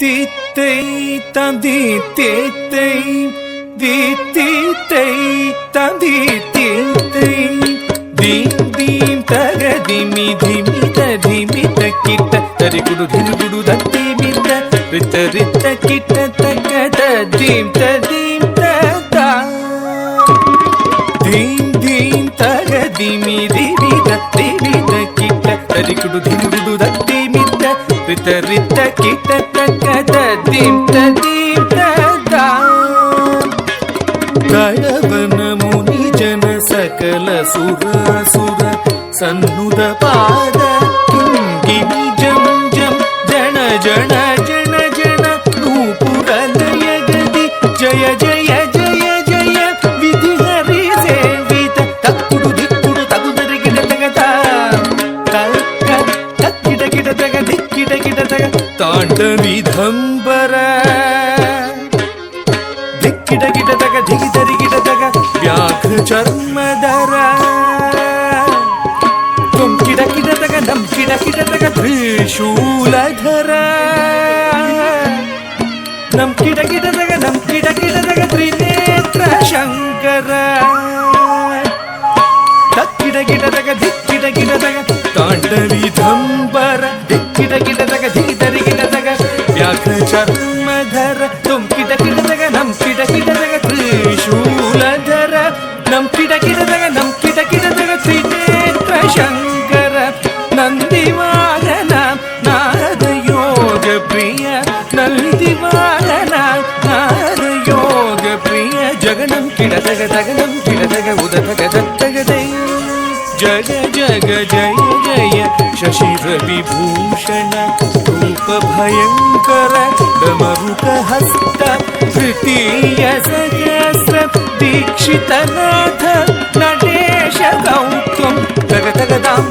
தித்தை தந்தி தேத்தை தித்தை தந்தி தேத்தை theme theme தகதிமி திமித திமித கிட்ட தரிகுடு திரிகுடு தத்தி மித ரித்த ரித்த கிட்ட தகத தீம் ததீம் ததா தீம் தீம் தகதிமி திமித திமித கிட்ட தரிகுடு திரிகுடு தத்தி மித ரித்த ரித்த கிட்ட தகத தீம் ததீம் ததா கடவன ಮುನಿ ಜನ ಸಕಲ ಸುರಾಸುರ ಸನ್ನುದ ಪಾದ ಕಿಂಗಿಣಿ ಜಂ ಜಂ ಜನ ಜನ ಜನ ಜನ ನೂಪುರ ಲಯ ಗದಿ ಜಯ ಜಯ ಜಯ ಜಯ ವಿಧಿ ಹರಿ ಸೇವಿತ ತಕ್ಕುಡು ದಿಕ್ಕುಡು ತಗುದರೆ ಗಿಡ ತಗತ ತಕ್ಕಿಡ ಗಿಡ ತಗ ದಿಕ್ಕಿಡ ಗಿಡ ತಗ ತಾಂಡವಿಧಂಬರ ದಿಕ್ಕಿಡ ಗಿಡ ತಗ ದಿಗಿದರಿ ಗಿಡ ತಗ ವ್ಯಾಘ್ರ ಚರ್ಮದರ ತುಮ್ ಕಿಡ ಕಿಡ ತಗ ನಮ್ ಕಿಡ ಕಿಡ ತಗ ತ್ರಿಶೂಲಧರ ನಮ್ ಕಿಡ ಕಿಡ ತಗ ನಮ್ ಕಿಡ ಕಿಡ ತಗ ತ್ರಿನೇತ್ರ ಶಂಕರ ತಕ್ಕಿಡ ಗಿಡ ತಗ ದಿಕ್ಕಿಡ ಗಿಡ ತಗ ತಾಂಡವಿಧಂಬರ ದಿಕ್ಕಿಡ ಗಿಡ ತಗ ದಿಗಿದರಿ ಗಿಡ ತಗ ವ್ಯಾಘ್ರ ಚರ್ಮಧರ ತುಮ್ ಕಿಡ ಕಿಡ ತಗ ನಮ್ ಕಿಡ ಕಿಡ ತಗ ತ್ರಿಶೂಲಧರ ನಮ್ ಕಿಡ ಕಿಡ ತಗ ನಮ್ ಕಿಡ ಕಿಡ ತಗ ತ್ರಿನೇತ್ರ ಶಂಕರ ನಂದಿವಾಹನ ನಾರದ ಯೋಗ ಪ್ರಿಯ ನಂದಿವಾಹನ ನಾರದ ಯೋಗ ಪ್ರಿಯ ಜಗನಂ ಕಿಡ ತಗ ತಗನಂ ಕಿಡ ತಗ ಉದ ತಗ ದತ್ತಗದೈ ಜಗ ಜಗ ಜಯ ಜಯ ಶಶಿರ ವಿಭೂಷಣ ರೂಪ ಭಯಂಕರ ಡಮರುಕ ಹಸ್ತ ತೃತೀಯ ಸಹಸ್ರ ದೀಕ್ಷಿತನಾಥ ನಟೇಶ ಗೌತಮ್ ತಗ ತಗದಾಂ